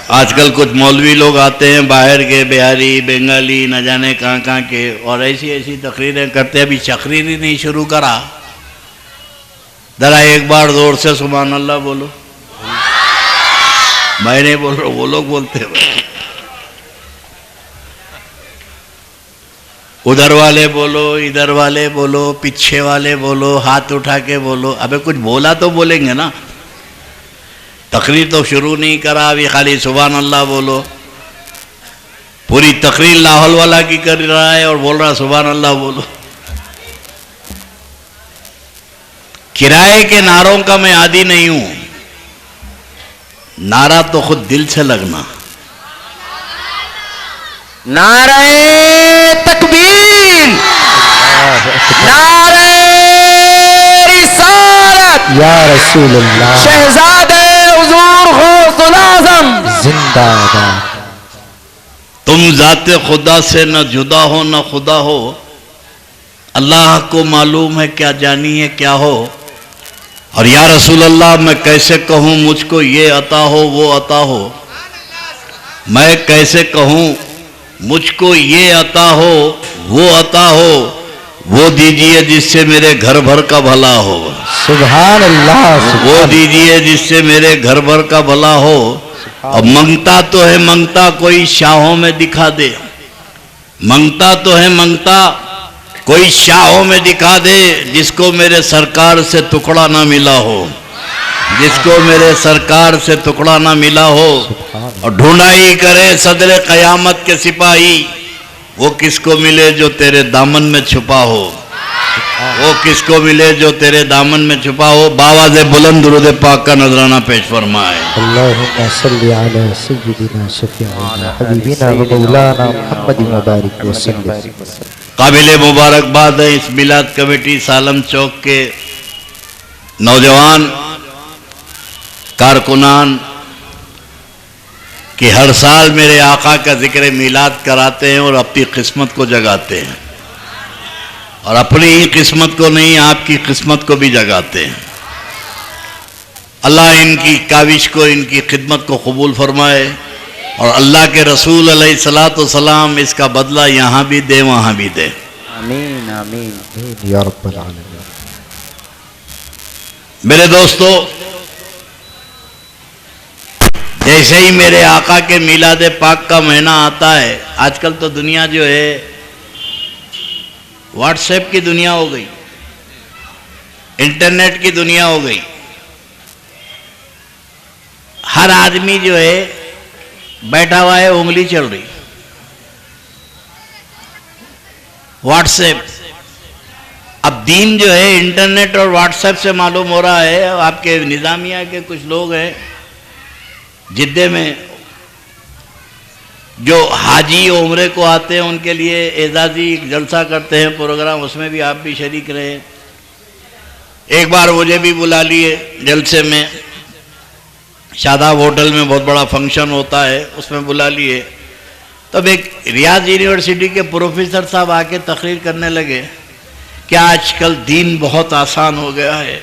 آج کل کچھ مولوی لوگ آتے ہیں باہر کے، بہاری، بنگالی، نہ جانے کہاں کہاں کے، اور ایسی ایسی تقریریں کرتے ہیں. ابھی تقریر ہی نہیں شروع کرا، ذرا ایک بار زور سے سبحان اللہ بولو. میں نہیں بول رہا، وہ لوگ بولتے ہیں. ادھر والے بولو، ادھر والے بولو، پیچھے والے بولو، ہاتھ اٹھا کے بولو. ابے کچھ بولا تو بولیں گے نا. تقریر تو شروع نہیں کرا، ابھی خالی سبحان اللہ بولو. پوری تقریر لاہور والا کی کر رہا ہے اور بول رہا سبحان اللہ بولو. کرائے کے نعروں کا میں عادی نہیں ہوں، نعرہ تو خود دل سے لگنا. نعرہ تکبیر، نعرہ رسالت، یا رسول اللہ، شہزادے حضور غوث الاعظم زندہ باد. تم ذات خدا سے نہ جدا ہو نہ خدا ہو، اللہ کو معلوم ہے کیا جانی ہے کیا ہو. اور یا رسول اللہ میں کیسے کہوں مجھ کو یہ عطا ہو وہ عطا ہو. میں کیسے کہوں مجھ کو یہ عطا ہو وہ عطا ہو. وہ دیجئے جس سے میرے گھر بھر کا بھلا ہو. سبحان اللہ. وہ دیجئے جس سے میرے گھر بھر کا بھلا ہو. اب منگتا تو ہے منگتا کوئی شاہوں میں دکھا دے. منگتا تو ہے منگتا کوئی شاہوں میں دکھا دے، جس کو میرے سرکار سے ٹکڑا نہ ملا ہو. جس کو میرے سرکار سے ٹکڑا نہ ملا ہو. اور ڈھونڈائی کرے صدر قیامت کے سپاہی، وہ کس کو ملے جو تیرے دامن میں چھپا ہو. وہ کس کو ملے جو تیرے دامن میں چھپا ہو. باواز بلند درود پاک کا نذرانہ پیش فرمائے. اللہم صلی علی سیدنا شفیعنا حبیبنا و مولانا محمد مبارک وسلم. قابل مبارکباد ہے اس میلاد کمیٹی سالم چوک کے نوجوان کارکنان کہ ہر سال میرے آقا کا ذکر میلاد کراتے ہیں اور اپنی قسمت کو جگاتے ہیں، اور اپنی ہی قسمت کو نہیں آپ کی قسمت کو بھی جگاتے ہیں. اللہ ان کی کاوش کو، ان کی خدمت کو قبول فرمائے، اور اللہ کے رسول علیہ السلام اس کا بدلہ یہاں بھی دے وہاں بھی دے. آمین آمین. یا رب العالمین. میرے دوستو، جیسے ہی میرے آقا کے میلاد پاک کا مہینہ آتا ہے، آج کل تو دنیا جو ہے واٹس ایپ کی دنیا ہو گئی، انٹرنیٹ کی دنیا ہو گئی. ہر آدمی جو ہے بیٹھا ہوا ہے، انگلی چل رہی واٹس ایپ. اب دین جو ہے انٹرنیٹ اور واٹس ایپ سے معلوم ہو رہا ہے. آپ کے نظامیہ کے کچھ لوگ ہیں جدے میں جو حاجی عمرے کو آتے ہیں، ان کے لیے اعزازی جلسہ کرتے ہیں پروگرام، اس میں بھی آپ بھی شریک رہے. ایک بار مجھے بھی بلا لیے جلسے میں، شاداب ہوٹل میں بہت بڑا فنکشن ہوتا ہے، اس میں بلا لیے. تب ایک ریاض یونیورسٹی کے پروفیسر صاحب آ کے تقریر کرنے لگے کہ آج کل دین بہت آسان ہو گیا ہے،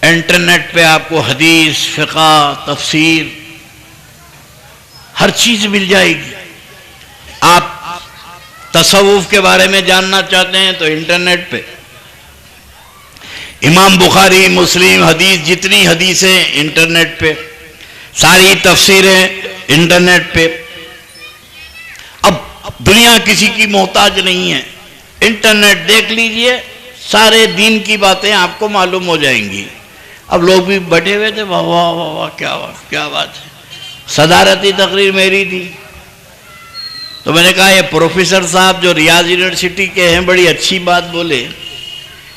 انٹرنیٹ پہ آپ کو حدیث، فقہ، تفسیر ہر چیز مل جائے گی. آپ تصوف کے بارے میں جاننا چاہتے ہیں تو انٹرنیٹ پہ، امام بخاری، مسلم حدیث، جتنی حدیثیں انٹرنیٹ پہ، ساری تفسیریں انٹرنیٹ پہ. اب دنیا کسی کی محتاج نہیں ہے، انٹرنیٹ دیکھ لیجئے، سارے دین کی باتیں آپ کو معلوم ہو جائیں گی. اب لوگ بھی بیٹھے ہوئے تھے، واہ واہ واہ واہ کیا بات ہے. صدارتی تقریر میری تھی تو میں نے کہا یہ پروفیسر صاحب جو ریاض یونیورسٹی کے ہیں بڑی اچھی بات بولے.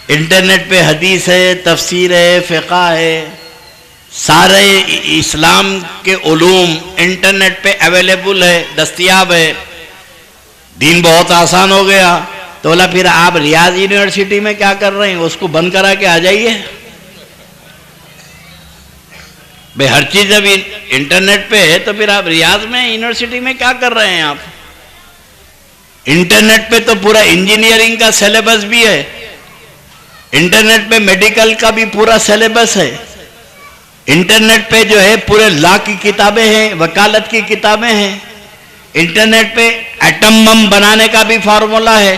انٹرنیٹ پہ حدیث ہے، تفسیر ہے، فقہ ہے، سارے اسلام کے علوم انٹرنیٹ پہ اویلیبل ہے، دستیاب ہے. دین بہت آسان ہو گیا. تو بولا پھر آپ ریاض یونیورسٹی میں کیا کر رہے ہیں، اس کو بند کرا کے آ جائیے. بھئی ہر چیز ابھی انٹرنیٹ پہ ہے تو پھر آپ ریاض میں یونیورسٹی میں کیا کر رہے ہیں آپ. انٹرنیٹ پہ تو پورا انجینئرنگ کا سیلیبس بھی ہے، انٹرنیٹ پہ میڈیکل کا بھی پورا سیلیبس ہے، انٹرنیٹ پہ جو ہے پورے لا کی کتابیں ہیں، وکالت کی کتابیں ہیں، انٹرنیٹ پہ ایٹم بم بنانے کا بھی فارمولا ہے،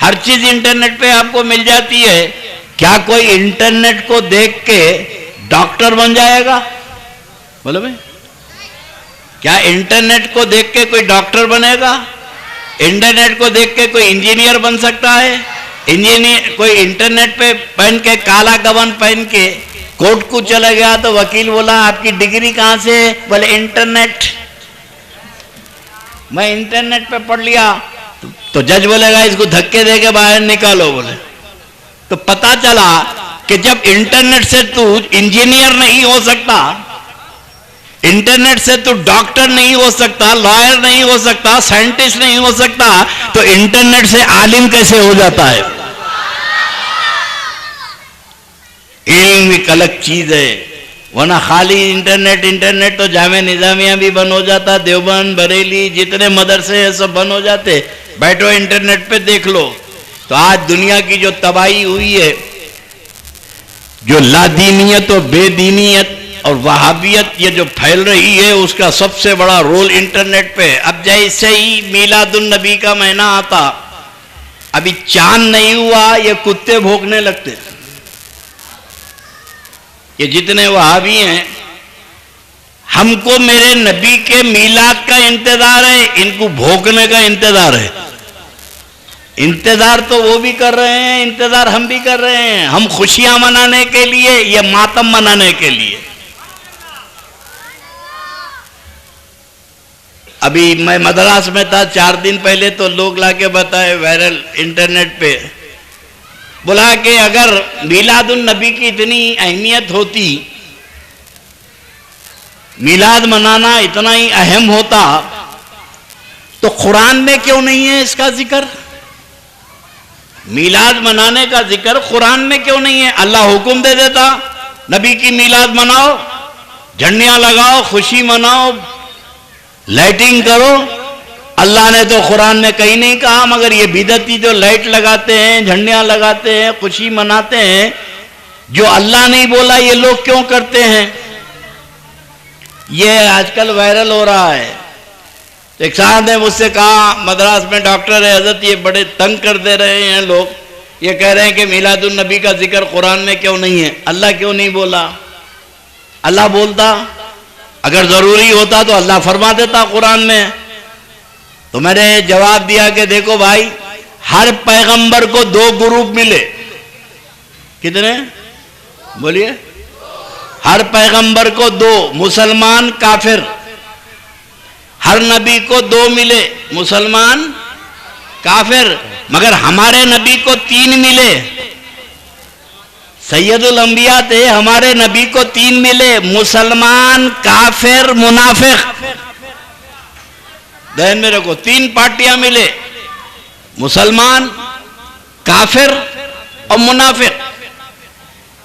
ہر چیز انٹرنیٹ پہ آپ کو مل جاتی ہے۔ کیا کوئی انٹرنیٹ کو دیکھ کے ڈاکٹر بن جائے گا؟ بولو بھائی، کیا انٹرنیٹ کو دیکھ کے کوئی ڈاکٹر بنے گا؟ انٹرنیٹ کو دیکھ کے کوئی انجینئر بن سکتا ہے؟ کوئی انٹرنیٹ پہ پہن کے کالا گون پہن کے کورٹ کو چلا گیا تو وکیل بولا آپ کی ڈگری کہاں سے؟ بولے انٹرنیٹ، میں انٹرنیٹ پہ پڑھ لیا۔ تو جج بولے گا اس کو دھکے دے کے باہر نکالو، بولے۔ تو پتا چلا کہ جب انٹرنیٹ سے تو انجینئر نہیں ہو سکتا، انٹرنیٹ سے تو ڈاکٹر نہیں ہو سکتا، لائر نہیں ہو سکتا، سائنٹسٹ نہیں ہو سکتا، تو انٹرنیٹ سے عالم کیسے ہو جاتا ہے؟ علم ایک الگ چیز ہے، ورنہ خالی انٹرنیٹ تو جامعہ نظامیہ بھی بند ہو جاتا، دیوبند، بریلی، جتنے مدرسے ہیں سب بند ہو جاتے۔ بیٹھو انٹرنیٹ پہ دیکھ لو۔ تو آج دنیا کی جو تباہی ہوئی ہے، جو لادینیت اور بے دینیت اور وہابیت یہ جو پھیل رہی ہے، اس کا سب سے بڑا رول انٹرنیٹ پہ۔ اب جیسے ہی میلاد النبی کا مہینہ آتا، ابھی چاند نہیں ہوا یہ کتے بھونکنے لگتے۔ یہ جتنے وہابی ہیں، ہم کو میرے نبی کے میلاد کا انتظار ہے، ان کو بھونکنے کا انتظار ہے۔ انتظار تو وہ بھی کر رہے ہیں، انتظار ہم بھی کر رہے ہیں، ہم خوشیاں منانے کے لیے یا ماتم منانے کے لیے۔ ابھی میں مدراس میں تھا 4 دن پہلے، تو لوگ لا کے بتائے وائرل انٹرنیٹ پہ، بولا کہ اگر میلاد النبی کی اتنی اہمیت ہوتی، میلاد منانا اتنا ہی اہم ہوتا، تو قرآن میں کیوں نہیں ہے اس کا ذکر؟ میلاد منانے کا ذکر قرآن میں کیوں نہیں ہے؟ اللہ حکم دے دیتا نبی کی میلاد مناؤ، جھنڈیاں لگاؤ، خوشی مناؤ، لائٹنگ کرو۔ اللہ نے تو قرآن میں کہیں نہیں کہا، مگر یہ بدعتی جو لائٹ لگاتے ہیں، جھنڈیاں لگاتے ہیں، خوشی مناتے ہیں، جو اللہ نہیں بولا یہ لوگ کیوں کرتے ہیں؟ یہ آج کل وائرل ہو رہا ہے۔ ایک صاحب نے مجھ سے کہا، مدراس میں ڈاکٹر ہے، حضرت یہ بڑے تنگ کر دے رہے ہیں لوگ، یہ کہہ رہے ہیں کہ میلاد النبی کا ذکر قرآن میں کیوں نہیں ہے؟ اللہ کیوں نہیں بولا؟ اللہ بولتا، اگر ضروری ہوتا تو اللہ فرما دیتا قرآن میں۔ تو میں نے جواب دیا کہ دیکھو بھائی، ہر پیغمبر کو 2 گروپ ملے۔ کتنے؟ بولیے۔ ہر پیغمبر کو 2، مسلمان، کافر۔ ہر نبی کو 2 ملے، مسلمان، کافر، مگر ہمارے نبی کو 3 ملے۔ سید الانبیاء تھے، ہمارے نبی کو 3 ملے، مسلمان، کافر، منافق۔ ذہن میں رکھو، 3 پارٹیاں ملے، مسلمان، کافر اور منافق۔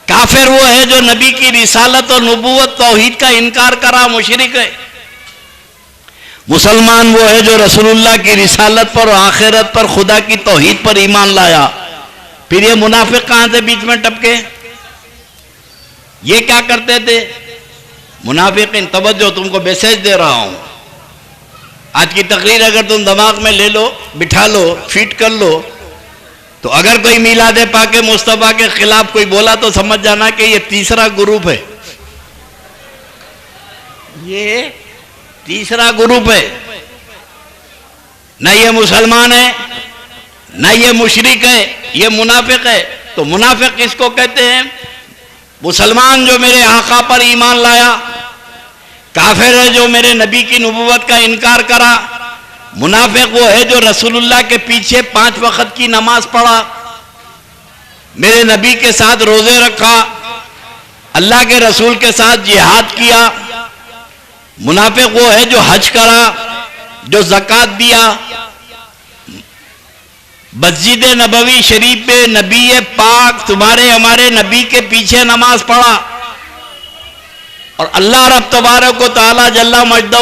کافر وہ ہے جو نبی کی رسالت اور نبوت توحید کا انکار کرا، مشرک ہے۔ مسلمان وہ ہے جو رسول اللہ کی رسالت پر اور آخرت پر، خدا کی توحید پر ایمان لایا۔ پھر یہ منافق کہاں سے بیچ میں ٹپکے؟ یہ کیا کرتے تھے منافقین؟ توجہ، تم کو میسج دے رہا ہوں، آج کی تقریر اگر تم دماغ میں لے لو، بٹھا لو، فیٹ کر لو، تو اگر کوئی میلاد پاک مصطفیٰ کے خلاف کوئی بولا تو سمجھ جانا کہ یہ تیسرا گروپ ہے، یہ تیسرا گروپ ہے۔ نہ یہ مسلمان ہے، نہ یہ مشرک ہے، یہ منافق ہے۔ تو منافق کس کو کہتے ہیں؟ مسلمان جو میرے آقا پر ایمان لایا، کافر ہے جو میرے نبی کی نبوت کا انکار کرا، منافق وہ ہے جو رسول اللہ کے پیچھے 5 وقت کی نماز پڑھا، میرے نبی کے ساتھ روزے رکھا، اللہ کے رسول کے ساتھ جہاد کیا۔ منافق وہ ہے جو حج کرا، جو زکوٰۃ دیا، مسجد نبوی شریف پہ نبی پاک تمہارے ہمارے نبی کے پیچھے نماز پڑھا، اور اللہ رب تبارک و تعالی جل مجدہ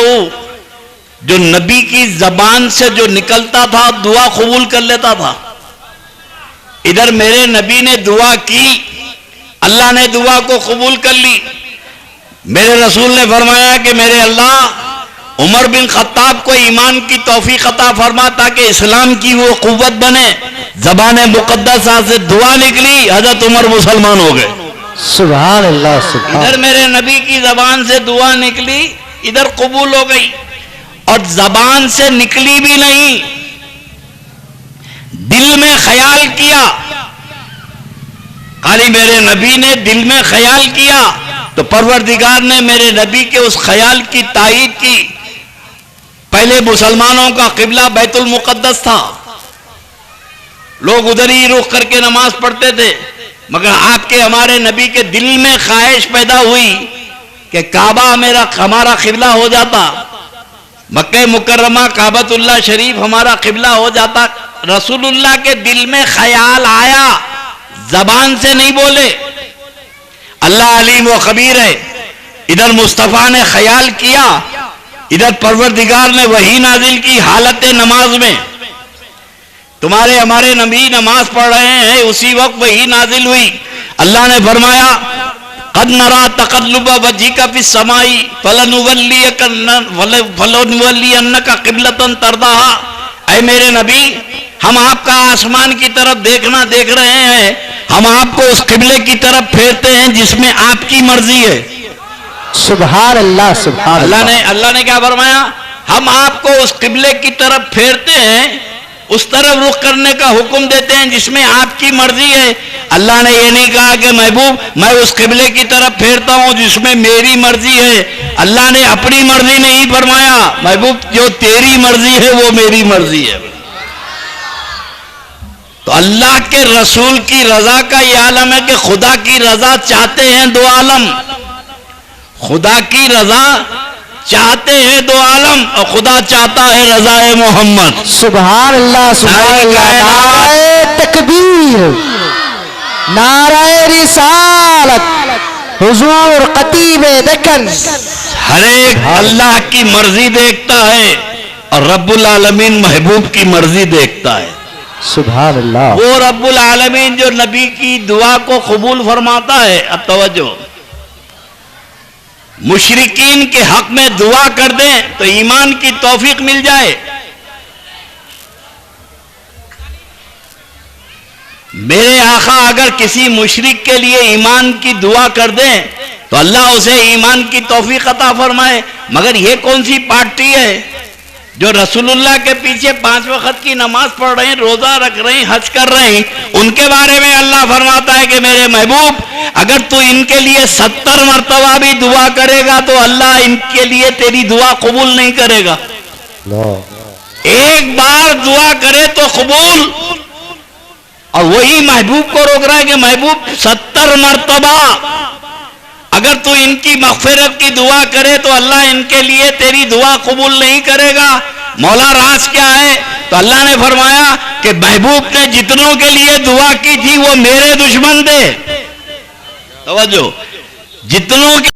جو نبی کی زبان سے جو نکلتا تھا دعا قبول کر لیتا تھا۔ ادھر میرے نبی نے دعا کی، اللہ نے دعا کو قبول کر لی، میرے رسول نے فرمایا کہ میرے اللہ عمر بن خطاب کو ایمان کی توفیق عطا فرما تاکہ اسلام کی وہ قوت بنے. زبان مقدسہ سے دعا نکلی, حضرت عمر مسلمان ہو گئے. سبحان اللہ سبحان. ادھر میرے نبی کی زبان سے دعا نکلی, ادھر قبول ہو گئی. اور زبان سے نکلی بھی نہیں, دل میں خیال کیا. خالی میرے نبی نے دل میں خیال کیا تو پروردگار نے میرے نبی کے اس خیال کی تائید کی. پہلے مسلمانوں کا قبلہ بیت المقدس تھا, لوگ ادھر ہی رخ کر کے نماز پڑھتے تھے, مگر آپ کے ہمارے نبی کے دل میں خواہش پیدا ہوئی کہ کعبہ ہمارا قبلہ ہو جاتا, مکہ مکرمہ کعبۃ اللہ شریف ہمارا قبلہ ہو جاتا. رسول اللہ کے دل میں خیال آیا, زبان سے نہیں بولے. اللہ علیم و خبیر ہے. ادھر مصطفیٰ نے خیال کیا, ادھر پروردگار نے وحی نازل کی حالت نماز میں. تمہارے ہمارے نبی نماز پڑھ رہے ہیں, اسی وقت وحی نازل ہوئی. اللہ نے فرمایا قد نرا تقلب وجهك في السماء فلنولينك قبلة ترضاها. اے میرے نبی, ہم آپ کا آسمان کی طرف دیکھنا دیکھ رہے ہیں, ہم آپ کو اس قبلے کی طرف پھیرتے ہیں جس میں آپ کی مرضی ہے. سبحان اللہ سبحان اللہ نے کیا فرمایا, ہم آپ کو اس قبلے کی طرف پھیرتے ہیں, اس طرف رخ کرنے کا حکم دیتے ہیں جس میں آپ کی مرضی ہے. اللہ نے یہ نہیں کہا کہ محبوب میں اس قبلے کی طرف پھیرتا ہوں جس میں میری مرضی ہے. اللہ نے اپنی مرضی نہیں فرمایا, محبوب جو تیری مرضی ہے وہ میری مرضی ہے. تو اللہ کے رسول کی رضا کا یہ عالم ہے کہ خدا کی رضا چاہتے ہیں دو عالم, خدا کی رضا چاہتے ہیں دو عالم, اور خدا چاہتا ہے رضا محمد. سبحان اللہ سبحان اللہ. نعرہ تکبیر, نعرہ رسالت, حضور خطیب دکن. ہر ایک اللہ کی مرضی دیکھتا ہے اور رب العالمین محبوب کی مرضی دیکھتا ہے. سبحان اللہ. وہ رب العالمین جو نبی کی دعا کو قبول فرماتا ہے. اب توجہ, مشرکین کے حق میں دعا کر دیں تو ایمان کی توفیق مل جائے. میرے آقا اگر کسی مشرک کے لیے ایمان کی دعا کر دیں تو اللہ اسے ایمان کی توفیق عطا فرمائے. مگر یہ کون سی پارٹی ہے جو رسول اللہ کے پیچھے 5 وقت کی نماز پڑھ رہے ہیں, روزہ رکھ رہے ہیں, حج کر رہے ہیں؟ ان کے بارے میں اللہ فرماتا ہے کہ میرے محبوب اگر تو ان کے لیے 70 مرتبہ بھی دعا کرے گا تو اللہ ان کے لیے تیری دعا قبول نہیں کرے گا. ایک بار دعا کرے تو قبول, اور وہی محبوب کو روک رہا ہے کہ محبوب 70 مرتبہ اگر تو ان کی مغفرت کی دعا کرے تو اللہ ان کے لیے تیری دعا قبول نہیں کرے گا. مولا راز کیا ہے؟ تو اللہ نے فرمایا کہ محبوب نے جتنوں کے لیے دعا کی تھی وہ میرے دشمن تھے. توجہ, جتنوں کے